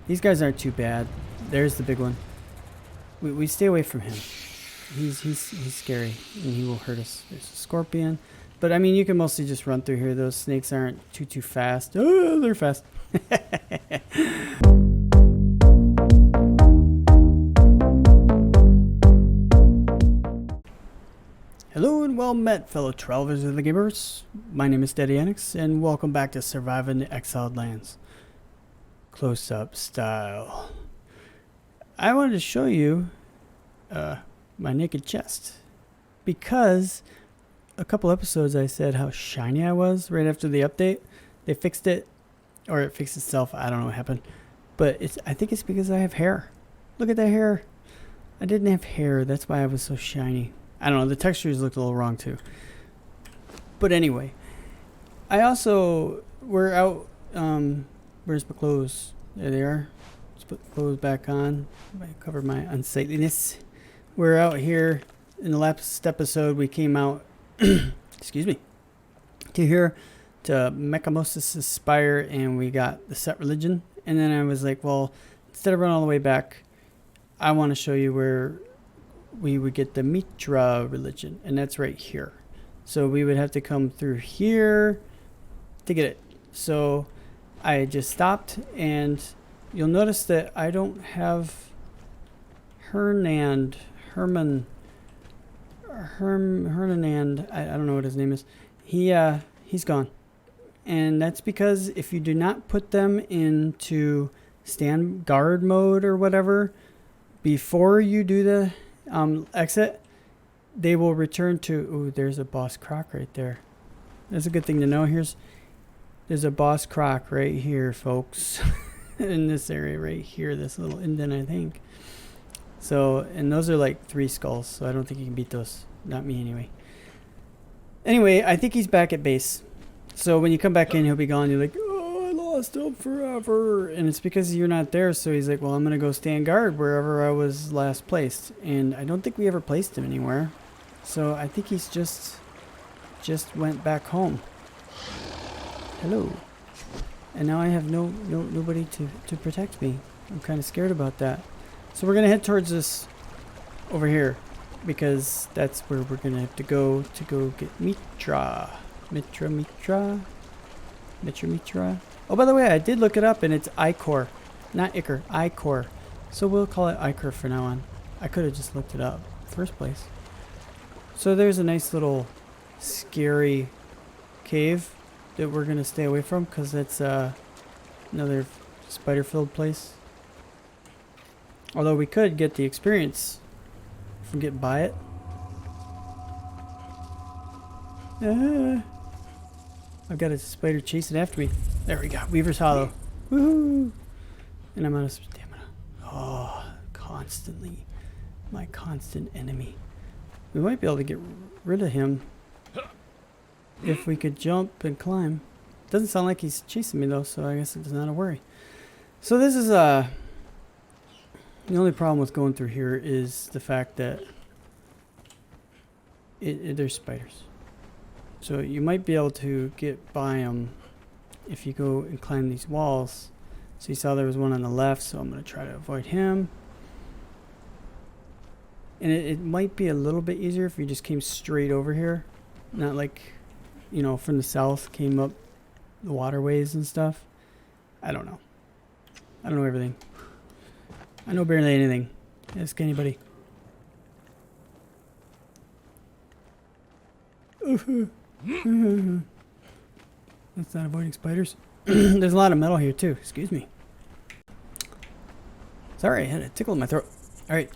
These guys aren't too bad. There's the big one. We stay away from him. He's scary and he will hurt us. There's a scorpion. But I mean, you can mostly just run through here. Those snakes aren't too fast. Oh, they're fast. Hello and well met, fellow travelers of the gamers. My name is Steady Antics and welcome back to Surviving the Exiled Lands. Close-up style. I wanted to show you my naked chest because a couple episodes I said how shiny I was right after the update. They fixed it, or it fixed itself. I don't know what happened, but I think it's because I have hair. Look at that hair. I didn't have hair. That's why I was so shiny. I don't know. The textures looked a little wrong too. But anyway, we're out. Where's my clothes? There they are. Let's put the clothes back on. I cover my unsightliness. We're out here. In the last episode, we came out, excuse me, to here to Mechamosis' Spire, and we got the set religion. And then I was like, well, instead of running all the way back, I want to show you where we would get the Mitra religion, and that's right here. So we would have to come through here to get it. So I just stopped, and you'll notice that I don't have Hernand. I don't know what his name is. He's gone. And that's because if you do not put them into stand guard mode or whatever before you do the exit, they will return to... Ooh, there's a boss croc right there. That's a good thing to know. There's a boss croc right here, folks. In this area right here, this little indent, I think. So, and those are like 3 skulls, so I don't think you can beat those. Not me anyway. Anyway, I think he's back at base. So when you come back in, he'll be gone. You're like, oh, I lost him forever. And it's because you're not there, so he's like, well, I'm going to go stand guard wherever I was last placed. And I don't think we ever placed him anywhere. So I think he's just went back home. Hello. And now I have nobody to protect me. I'm kind of scared about that. So we're going to head towards this over here because that's where we're going to have to go get Mitra. Mitra. Oh, by the way, I did look it up and it's Icor, not Ichor, Icor. So we'll call it Icor from now on. I could have just looked it up in the first place. So there's a nice little scary cave that we're going to stay away from because it's another spider-filled place. Although we could get the experience from getting by it. I've got a spider chasing after me. There we go. Weaver's Hollow. Woohoo! And I'm out of stamina. Oh, constantly. My constant enemy. We might be able to get rid of him if we could jump and climb. Doesn't sound like he's chasing me though, so I guess it's not a worry. So this is the only problem with going through here is the fact that there's spiders. So you might be able to get by them if you go and climb these walls. So you saw there was one on the left, so I'm going to try to avoid him. And it might be a little bit easier if you just came straight over here. Not like, you know, from the south came up the waterways and stuff. I don't know. I don't know everything. I know barely anything. Ask anybody. That's not avoiding spiders. There's a lot of metal here too. Excuse me. Sorry, I had a tickle in my throat. Alright.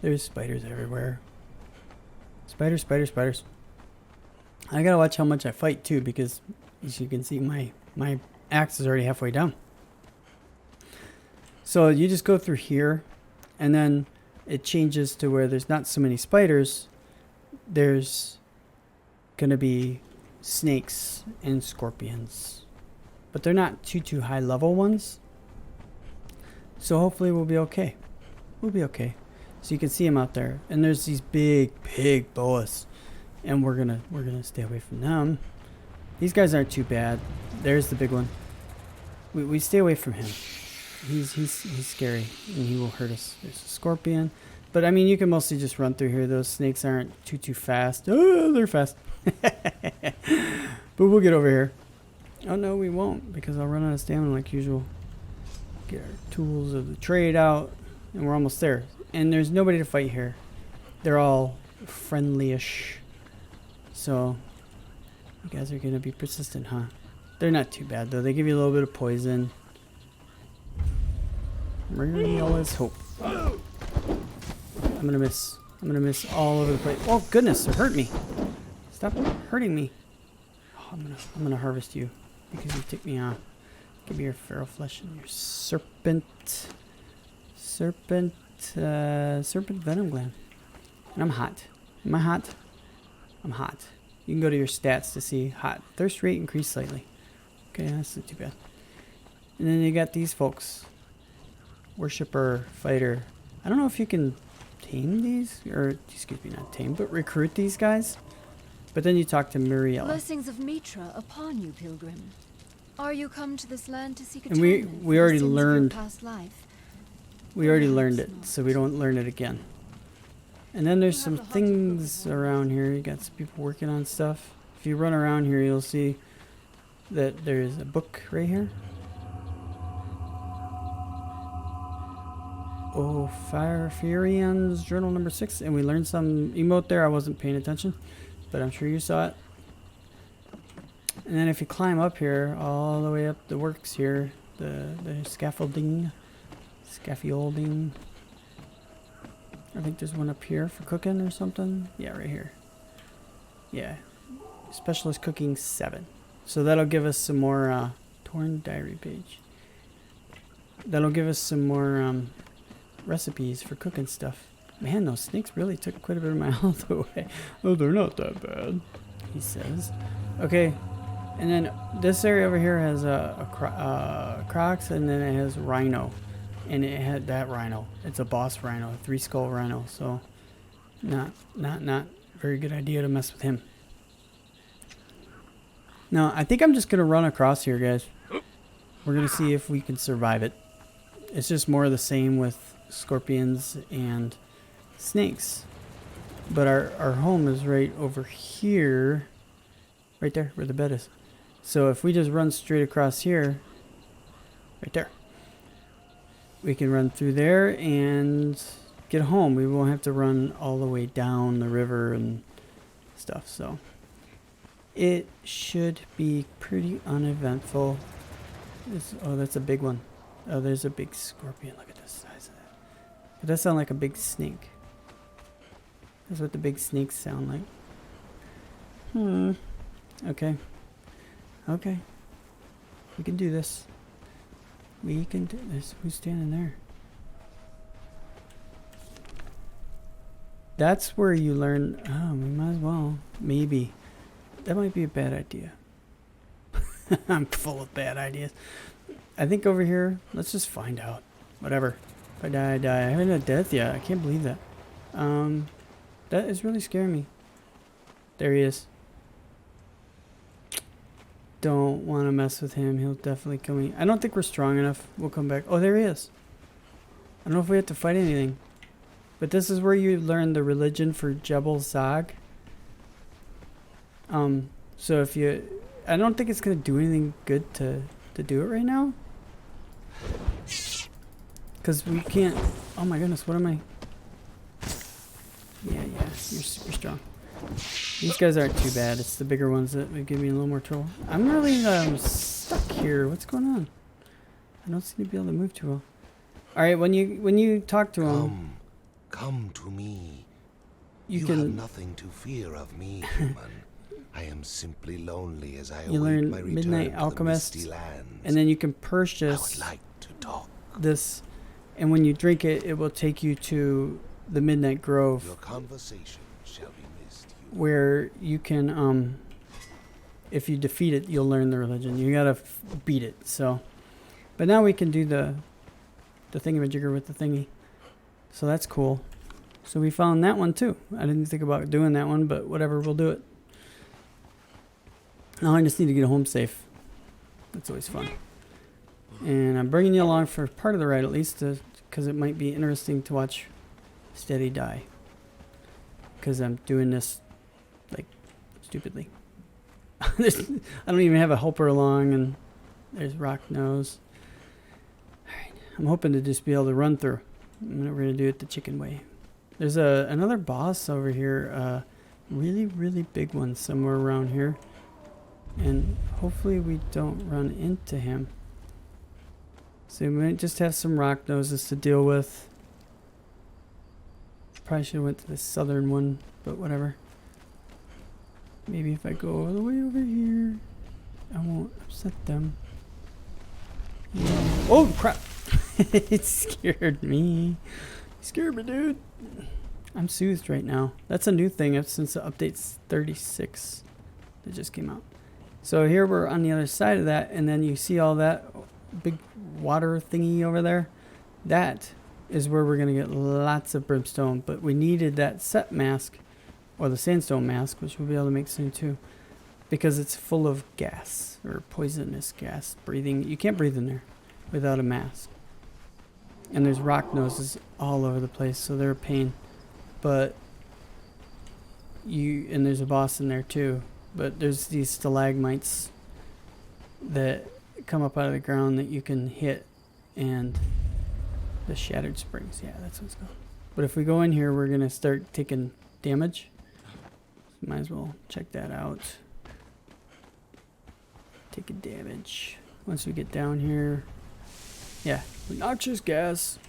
There's spiders everywhere. Spiders. I gotta watch how much I fight too, because as you can see, my axe is already halfway down. So you just go through here, and then it changes to where there's not so many spiders. There's going to be snakes and scorpions. But they're not too high level ones. So hopefully we'll be okay. We'll be okay. So you can see them out there. And there's these big boas. And we're gonna stay away from them. These guys aren't too bad. There's the big one. We stay away from him. He's scary and he will hurt us. There's a scorpion. But I mean, you can mostly just run through here. Those snakes aren't too fast. Oh, they're fast. But we'll get over here. Oh no, we won't, because I'll run out of stamina like usual. Get our tools of the trade out, and we're almost there. And there's nobody to fight here. They're all friendly-ish. So, you guys are gonna be persistent, huh? They're not too bad though. They give you a little bit of poison. Really, all is hope. I'm gonna miss. I'm gonna miss all over the place. Oh goodness, it hurt me. Stop hurting me. Oh, I'm gonna harvest you because you ticked me off. Give me your feral flesh and your serpent venom gland. And I'm hot. Am I hot? I'm hot. You can go to your stats to see hot. Thirst rate increased slightly. Okay, that's not too bad. And then you got these folks. Worshipper, fighter. I don't know if you can tame these, or excuse me, not tame, but recruit these guys. But then you talk to Muriel. Blessings of Mitra upon you, pilgrim. Are you come to this land to seek And atonement we for already the sins of your learned. past life? We already learned Perhaps it, not. so we don't learn it again. And then there's some things around here. You got some people working on stuff. If you run around here, you'll see that there's a book right here. Oh, Furian's journal number 6, and we learned some emote there. I wasn't paying attention, but I'm sure you saw it. And then if you climb up here, all the way up the works here, the scaffolding. I think there's one up here for cooking or something. Yeah, right here. Yeah, specialist cooking 7. So that'll give us some more torn diary page. That'll give us some more recipes for cooking stuff. Man, those snakes really took quite a bit of my health away. Oh, they're not that bad, he says. Okay, and then this area over here has crocs, and then it has rhino. And it had that rhino. It's a boss rhino, a 3-skull rhino. So, not very good idea to mess with him. No, I think I'm just gonna run across here, guys. We're gonna see if we can survive it. It's just more of the same with scorpions and snakes. But our home is right over here, right there where the bed is. So if we just run straight across here, right there, we can run through there and get home. We won't have to run all the way down the river and stuff. So it should be pretty uneventful. Oh, that's a big one. Oh, there's a big scorpion. Look at the size of that. But that sounds like a big snake. That's what the big snakes sound like. Okay. Okay. We can do this. We can do this. Who's standing there? That's where you learn. Oh, we might as well. Maybe. That might be a bad idea. I'm full of bad ideas. I think over here, let's just find out. Whatever. If I die, I die. I haven't had death yet. I can't believe that. That is really scaring me. There he is. Don't want to mess with him. He'll definitely kill me. I don't think we're strong enough. We'll come back. Oh, there he is. I don't know if we have to fight anything. But this is where you learn the religion for Jebel Zag. So if you... I don't think it's going to do anything good to do it right now. Because we can't... Oh my goodness, what am I... Yeah, you're super strong. These guys aren't too bad. It's the bigger ones that would give me a little more trouble. I'm really stuck here. What's going on? I don't seem to be able to move too well. All right, when you talk to him, come to me. you You can have nothing to fear of me, human. I am simply lonely as I you await learn my return Midnight to Alchemist, the misty lands. and then you can I would purchase like to talk. this, and when you drink it, it will take you to the Midnight Grove, Your conversation shall be missed. where you can if you defeat it, you'll learn the religion. You gotta beat it. So, but now we can do the thingamajigger with the thingy. So that's cool. So we found that one too. I didn't think about doing that one, but whatever, we'll do it. Now I just need to get home safe. That's always fun. And I'm bringing you along for part of the ride, at least, because it might be interesting to watch Steady die. Because I'm doing this, like, stupidly. I don't even have a helper along, and there's Rock Nose. Alright, I'm hoping to just be able to run through. We're going to do it the chicken way. There's another boss over here, really, really big one somewhere around here. And hopefully we don't run into him. So we might just have some Rock Noses to deal with. Probably should have went to the southern one, but whatever. Maybe if I go all the way over here, I won't upset them. Yeah. Oh crap! It scared me. Scared me, dude. I'm soothed right now. That's a new thing since the update 36 that just came out. So here we're on the other side of that, and then you see all that big water thingy over there. That is where we're going to get lots of brimstone, but we needed that set mask, or the sandstone mask, which we'll be able to make soon too, because it's full of gas, or poisonous gas. You can't breathe in there without a mask. And there's Rock Noses all over the place, so they're a pain. But and there's a boss in there too, but there's these stalagmites that come up out of the ground that you can hit, and the Shattered Springs, yeah, that's what it's called. But if we go in here, we're gonna start taking damage. Might as well check that out. Taking damage. Once we get down here, yeah, noxious gas.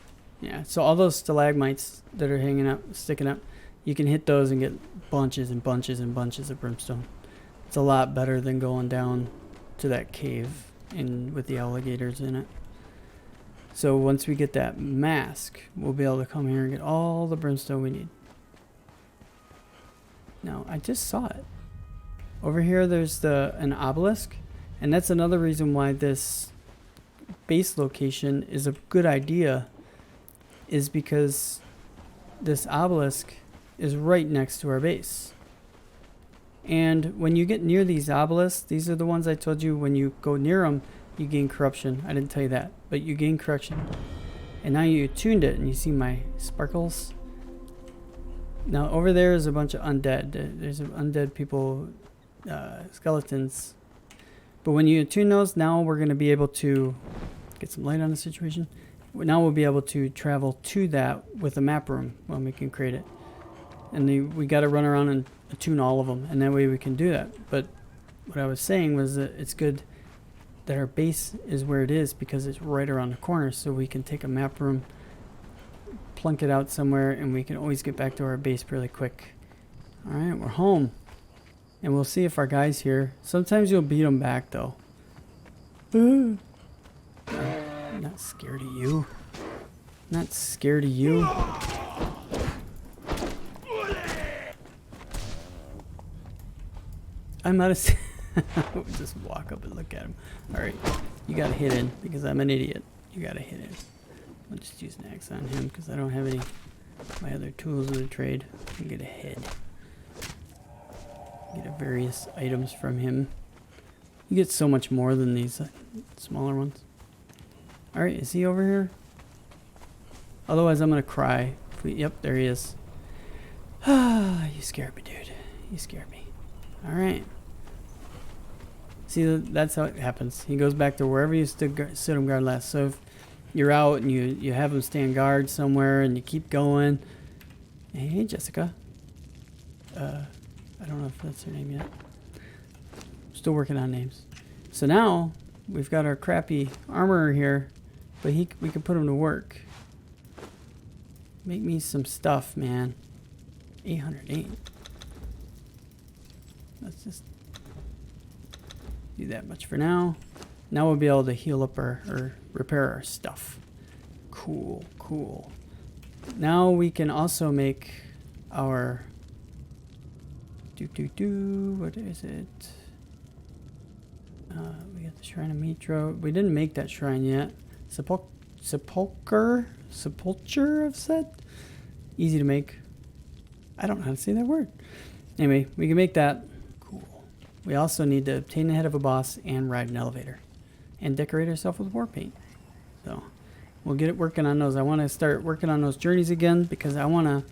Yeah, so all those stalagmites that are hanging up, sticking up, you can hit those and get bunches and bunches and bunches of brimstone. It's a lot better than going down to that cave with the alligators in it. So once we get that mask, we'll be able to come here and get all the brimstone we need. Now, I just saw it. Over here, there's an obelisk, and that's another reason why this base location is a good idea, is because this obelisk is right next to our base. And when you get near these obelisks, these are the ones I told you when you go near them, you gain corruption. I didn't tell you that, but you gain corruption. And now you tuned it, and you see my sparkles. Now over there is a bunch of undead. There's undead people, skeletons. But when you attune those, now we're going to be able to get some light on the situation. Now we'll be able to travel to that with a map room when we can create it. And we got to run around and attune all of them, and that way we can do that. But what I was saying was that it's good that our base is where it is because it's right around the corner, so we can take a map room, plunk it out somewhere, and we can always get back to our base really quick. Alright, we're home. And we'll see if our guy's here. Sometimes you'll beat him back, though. I'm not scared of you. Not scared of you. I'm not a... Just walk up and look at him. Alright, you got a hit in because I'm an idiot. You got a hit in. I'll just use an axe on him because I don't have any my other tools of the trade. I can get a head. Get various items from him. You get so much more than these smaller ones. Alright, is he over here? Otherwise I'm gonna cry. Yep, there he is. Ah, you scared me, dude. You scared me. Alright. See, that's how it happens. He goes back to wherever you stood him guard last. So if you're out and you have him stand guard somewhere and you keep going. Hey, Jessica. I don't know if that's her name yet. Still working on names. So now we've got our crappy armorer here, but we can put him to work. Make me some stuff, man. 808. Let's just do that much for now. Now we'll be able to heal up or repair our stuff. Cool, cool. Now we can also make our what is it? We got the Shrine of Mitra. We didn't make that shrine yet. Sepulcher of Set? Easy to make. I don't know how to say that word. Anyway, we can make that. Cool. We also need to obtain the head of a boss and ride an elevator. And decorate ourselves with war paint. So we'll get it working on those. I want to start working on those journeys again because I want to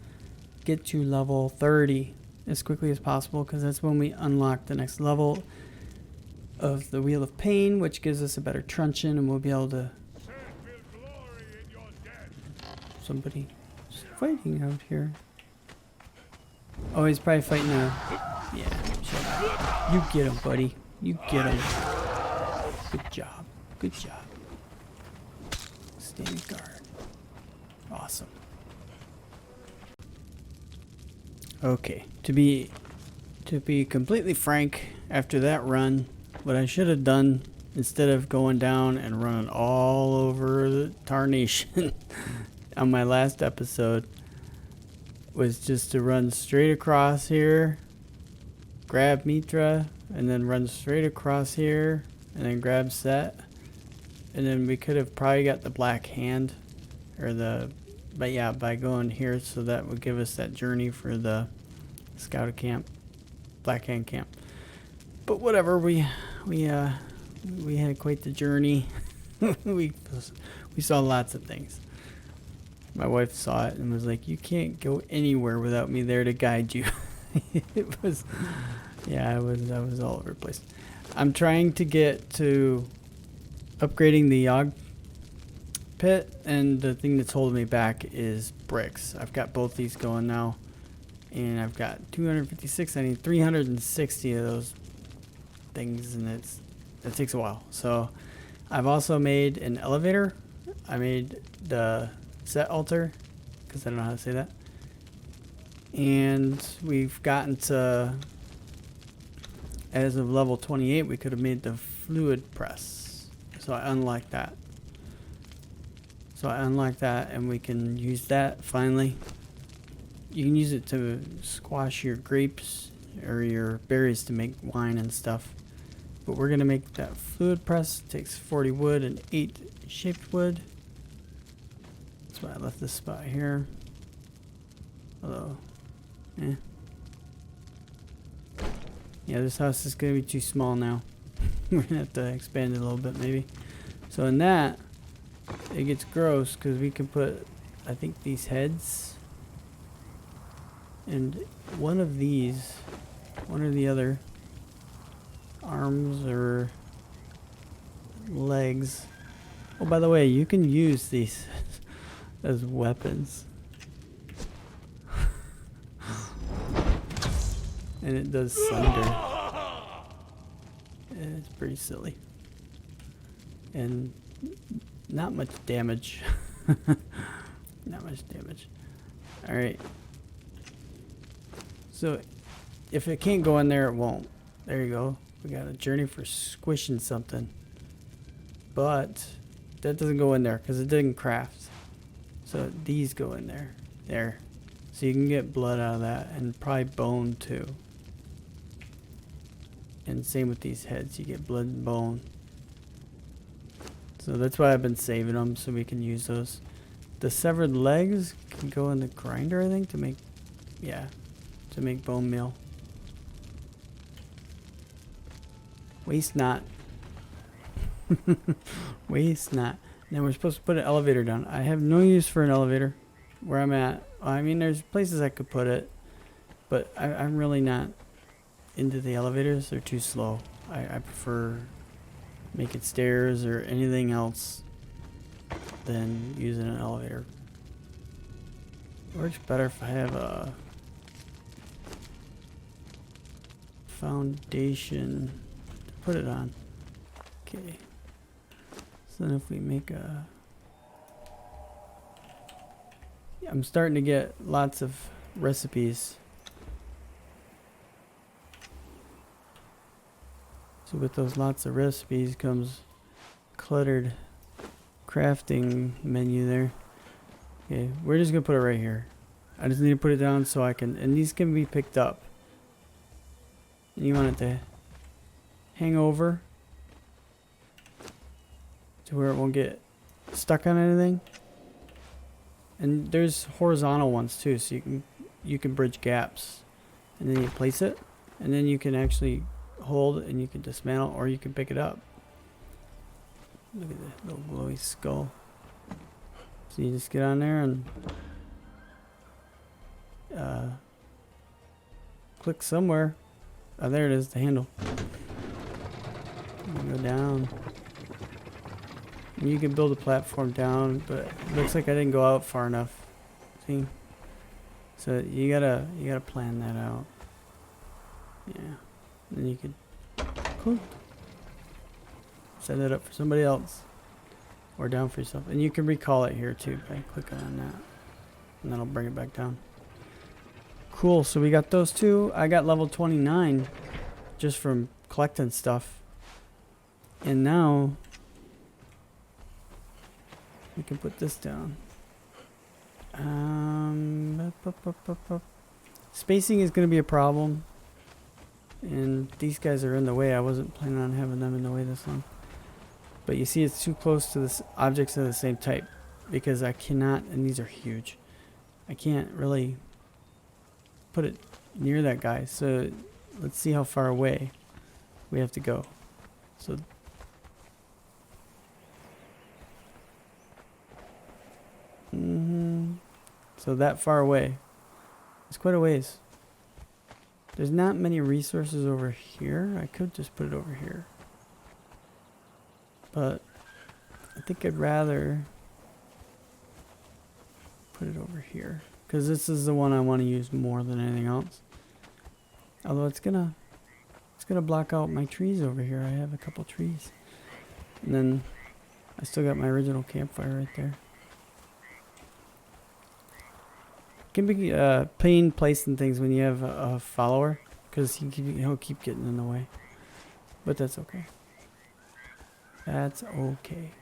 get to level 30 as quickly as possible, because that's when we unlock the next level of the Wheel of Pain, which gives us a better truncheon, and we'll be able to... Somebody fighting out here. Oh, he's probably fighting a... Yeah, shut up. You get him, buddy. You get him. Good job. Good job. Stand guard. Awesome. Okay, to be completely frank, after that run, what I should have done, instead of going down and running all over the tarnation on my last episode, was just to run straight across here, grab Mitra, and then run straight across here, and then grab Set, and then we could have probably got the Black Hand, or the... But yeah, by going here, so that would give us that journey for the Scout Camp, Black Hand Camp. But whatever, we had quite the journey. we saw lots of things. My wife saw it and was like, "You can't go anywhere without me there to guide you." It was, yeah, I was all over the place. I'm trying to get to upgrading the Yogg pit, and the thing that's holding me back is bricks. I've got both these going now, and I've got 256. I need 360 of those things, and that takes a while. So I've also made an elevator. I made the set altar, because I don't know how to say that, and we've gotten to, as of level 28, we could have made the fluid press. So I unlocked that. And we can use that finally. You can use it to squash your grapes or your berries to make wine and stuff. But we're going to make that fluid press. It takes 40 wood and 8 shaped wood. That's why I left this spot here. Although, yeah, this house is going to be too small now. We're going to have to expand it a little bit maybe. So in that, it gets gross because we can put, I think, these heads and one of these, one or the other, arms or legs. Oh, by the way, you can use these as weapons. And it does thunder. It's pretty silly. And not much damage. Not much damage. Alright. So, if it can't go in there, it won't. There you go. We got a journey for squishing something. But, that doesn't go in there because it didn't craft. So, these go in there. There. So, you can get blood out of that. And probably bone too. And same with these heads. You get blood and bone. So that's why I've been saving them, so we can use those. The severed legs can go in the grinder, I think, to make, yeah, to make bone meal. Waste not. Waste not. Now we're supposed to put an elevator down. I have no use for an elevator where I'm at. I mean, there's places I could put it, but I'm really not into the elevators. They're too slow. I prefer making stairs or anything else than using an elevator. It works better if I have a foundation to put it on. Okay. So then if we make a... I'm starting to get lots of recipes. So with those lots of recipes comes cluttered crafting menu there. Okay, we're just gonna put it right here. I just need to put it down so I can, and these can be picked up. And you want it to hang over to where it won't get stuck on anything. And there's horizontal ones too, so you can bridge gaps. And then you place it, and then you can actually hold and you can dismantle, or you can pick it up. Look at the little glowy skull. So you just get on there and click somewhere. Oh, there it is, the handle. You go down. And you can build a platform down, but it looks like I didn't go out far enough. See? So you gotta plan that out. Yeah. Then you could set it up for somebody else. Or down for yourself. And you can recall it here too by clicking on that. And that'll bring it back down. Cool, so we got those two. I got level 29 just from collecting stuff. And now we can put this down. Spacing is going to be a problem. And these guys are in the way. I wasn't planning on having them in the way this long. But you see it's too close to the objects of the same type. Because I cannot, and these are huge. I can't really put it near that guy. So let's see how far away we have to go. So so that far away. It's quite a ways. There's not many resources over here. I could just put it over here. But I think I'd rather put it over here. Because this is the one I want to use more than anything else. Although it's gonna block out my trees over here. I have a couple trees. And then I still got my original campfire right there. Can be pain placing things when you have a follower, because he'll keep getting in the way. But that's okay. That's okay.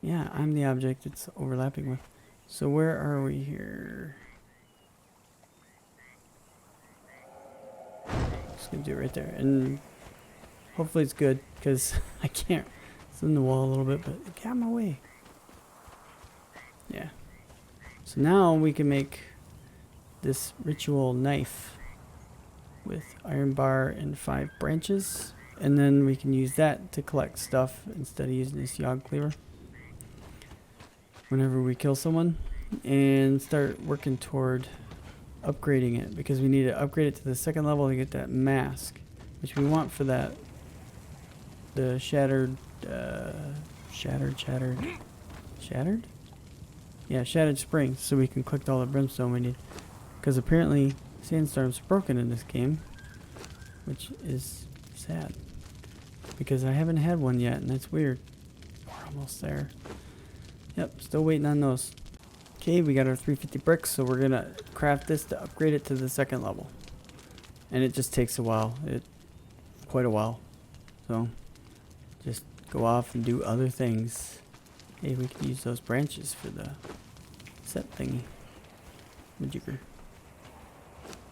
Yeah, I'm the object it's overlapping with. So where are we here? Just gonna do it right there, and hopefully it's good, because I can't. It's in the wall a little bit, but it got in my way. Yeah. So now we can make this ritual knife with iron bar and 5 branches. And then we can use that to collect stuff instead of using this yog cleaver whenever we kill someone. And start working toward upgrading it, because we need to upgrade it to the 2nd level to get that mask. Which we want for that. The shattered? Yeah, shattered springs, so we can collect all the brimstone we need. Because apparently sandstorm's broken in this game, which is sad. Because I haven't had one yet, and that's weird. We're almost there. Yep, still waiting on those. Okay, we got our 350 bricks, so we're gonna craft this to upgrade it to the 2nd level. And it just takes a while. Quite a while. So just go off and do other things. Hey, we can use those branches for the set thingy. Majigger.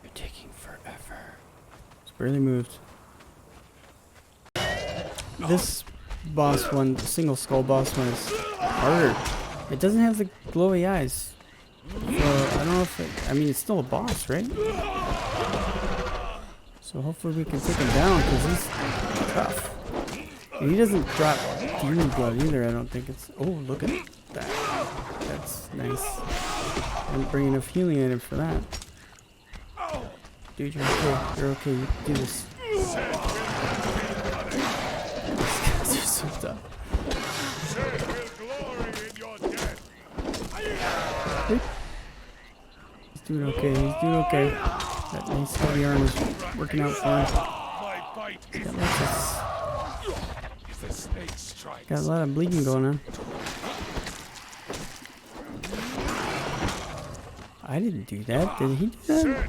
You're taking forever. It's barely moved. This boss one, the single skull boss one, is harder. It doesn't have the glowy eyes. So I don't know if it, I mean, it's still a boss, right? So hopefully we can take him down, because he's tough. And he doesn't drop demon blood either, I don't think. It's... Oh, look at that. That's nice. I didn't bring enough healing items for that. Dude, you're okay. You're okay. You can do this. These guys are so tough. He's doing okay. He's doing okay. That nice heavy arm is working out for him. Got a lot of bleeding going on. I didn't do that. Did he do that?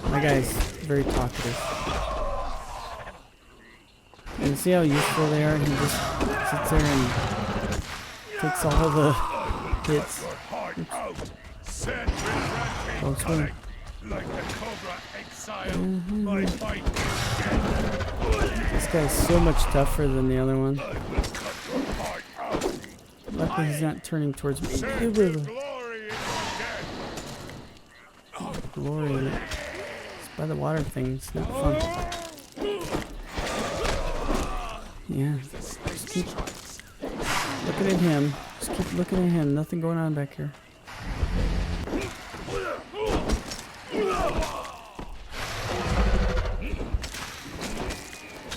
My guy's very talkative. And see how useful they are? He just sits there and takes all the hits. Oh, swing. This guy's so much tougher than the other one. Luckily he's not turning towards me. Glory in it. It's by the water thing. It's not fun. Yeah. Just keep looking at him. Just keep looking at him. Nothing going on back here.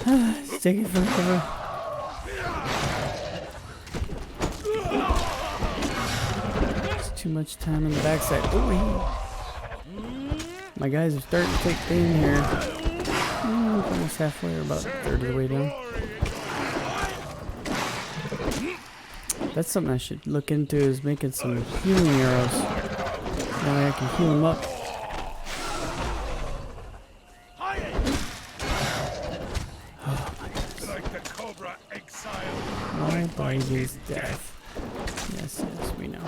It's taking forever. There's too much time on the backside. Ooh, my guys are starting to take pain here. Almost halfway, or about a third of the way down. That's something I should look into, is making some healing arrows. That way I can heal them up. Oh my goodness. Like the Cobra Exiled. My body's death. Yes, yes, we know.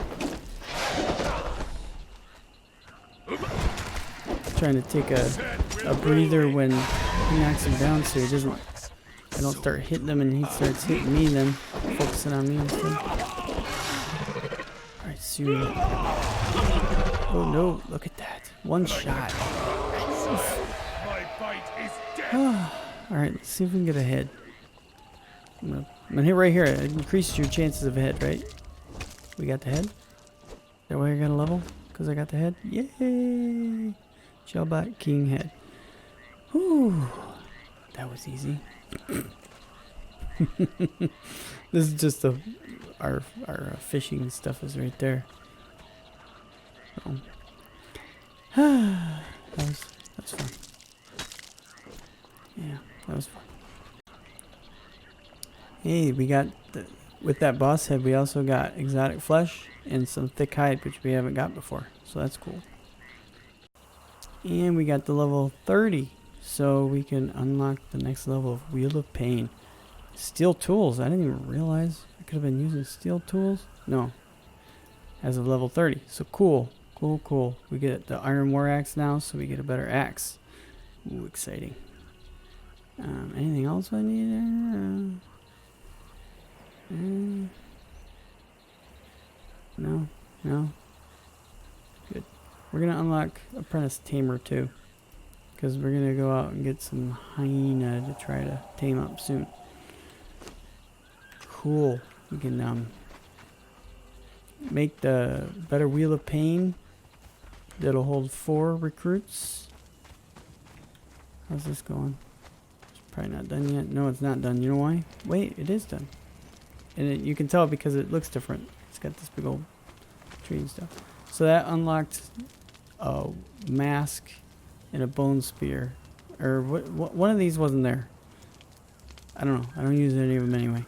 Trying to take a breather when he knocks him down so he doesn't, I don't start hitting him and he starts hitting me, then focusing on me instead. Alright, soon. Oh no, look at that. One shot. My bite is dead. Alright, let's see if we can get a head. I'm gonna hit right here. It increases your chances of a hit, right? We got the head? Is that why I got a level? Because I got the head? Yay! Shellbot King head. Whew. That was easy. This is just our fishing stuff is right there. So. That's fun. Yeah, that was fun. Hey, we got with that boss head, we also got exotic flesh and some thick hide, which we haven't got before. So that's cool. And we got the level 30, so we can unlock the next level of Wheel of Pain. Steel tools. I didn't even realize I could have been using steel tools. No. As of level 30. So cool. Cool, cool. We get the iron war axe now, so we get a better axe. Ooh, exciting. Anything else I need there? No. No. Good. We're going to unlock Apprentice Tamer too. Because we're going to go out and get some hyena to try to tame up soon. Cool. We can make the better Wheel of Pain. That'll hold 4 recruits. How's this going? It's probably not done yet. No, it's not done. You know why? Wait, it is done. And you can tell because it looks different. It's got this big old tree and stuff. So that unlocked a mask and a bone spear. Or one of these wasn't there. I don't know. I don't use any of them anyway.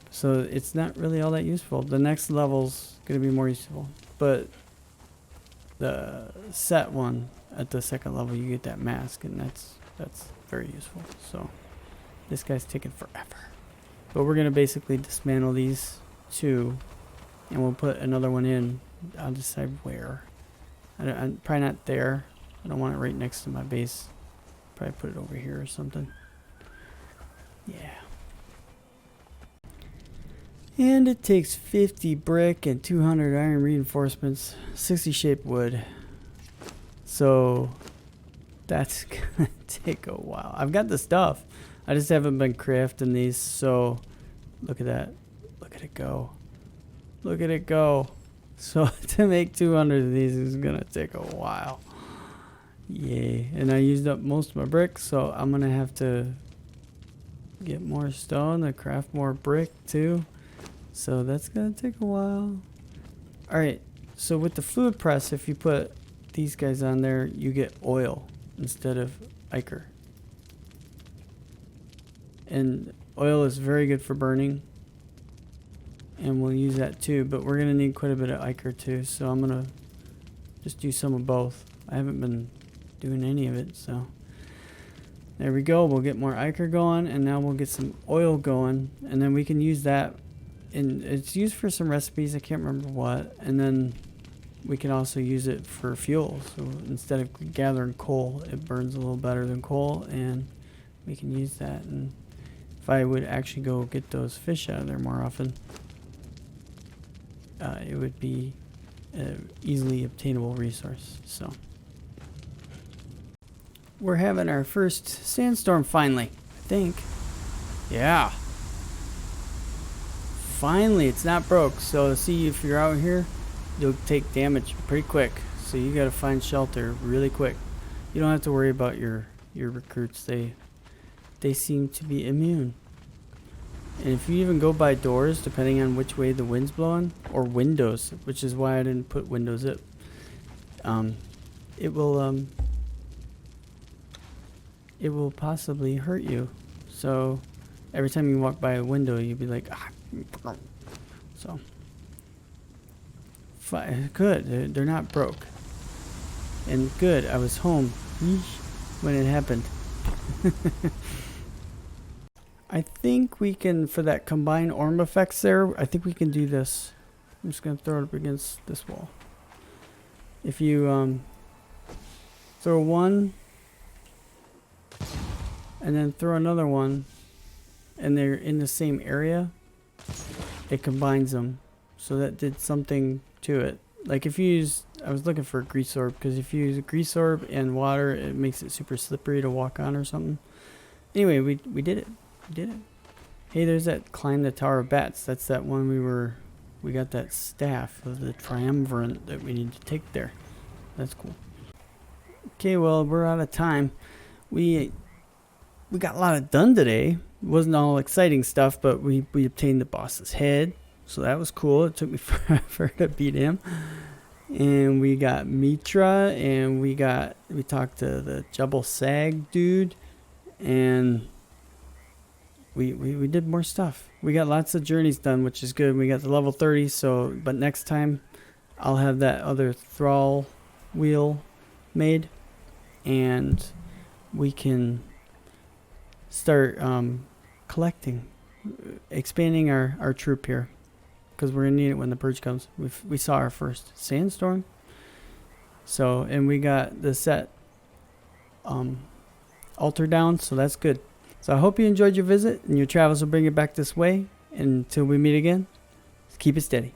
So it's not really all that useful. The next level's going to be more useful. But the set one at the second level, you get that mask, and that's very useful. So this guy's taking forever. But we're going to basically dismantle these 2, and we'll put another one in. I'll decide where. I'm probably not there. I don't want it right next to my base. Probably put it over here or something. Yeah. And it takes 50 brick and 200 iron reinforcements, 60 shaped wood. So that's gonna take a while. I've got the stuff. I just haven't been crafting these. So look at that. Look at it go. Look at it go. So to make 200 of these is gonna take a while. Yay. And I used up most of my bricks, so I'm gonna have to get more stone to craft more brick too. So that's going to take a while. Alright, so with the fluid press, if you put these guys on there, you get oil instead of ichor. And oil is very good for burning. And we'll use that too, but we're going to need quite a bit of ichor too. So I'm going to just do some of both. I haven't been doing any of it, so. There we go. We'll get more ichor going, and now we'll get some oil going. And then we can use that. And it's used for some recipes, I can't remember what, and then we can also use it for fuel. So instead of gathering coal, it burns a little better than coal, and we can use that. And if I would actually go get those fish out of there more often, it would be an easily obtainable resource. So we're having our first sandstorm finally, I think. Yeah. finally, it's not broke. So see, if you're out here, you'll take damage pretty quick. So you gotta find shelter really quick. You don't have to worry about your recruits. They seem to be immune. And if you even go by doors, depending on which way the wind's blowing, or windows, which is why I didn't put windows up, it will possibly hurt you. So every time you walk by a window, you'll be like, ah. So good, they're not broke. And good, I was home when it happened. I think we can, for that combined orm effects there, I think we can do this. I'm just going to throw it up against this wall. If you throw one and then throw another one and they're in the same area, it combines them. So that did something to it. Like if you use, I was looking for a grease orb, because if you use a grease orb and water, it makes it super slippery to walk on or something. Anyway, we did it. We did it. Hey, there's that climb the Tower of Bats. That's that one we got that staff of the triumvirate that we need to take there. That's cool. Okay, well, we're out of time. We got a lot of done today. It wasn't all exciting stuff, but we obtained the boss's head. So that was cool. It took me forever to beat him. And we got Mitra, and we talked to the Jubble Sag dude, and we did more stuff. We got lots of journeys done, which is good. We got the level 30, but next time I'll have that other thrall wheel made, and we can start collecting, expanding our troop here, because we're gonna need it when the purge comes. We saw our first sandstorm, so, and we got the set altar down, so that's good. So I hope you enjoyed your visit and your travels will bring you back this way. And until we meet again, keep it steady.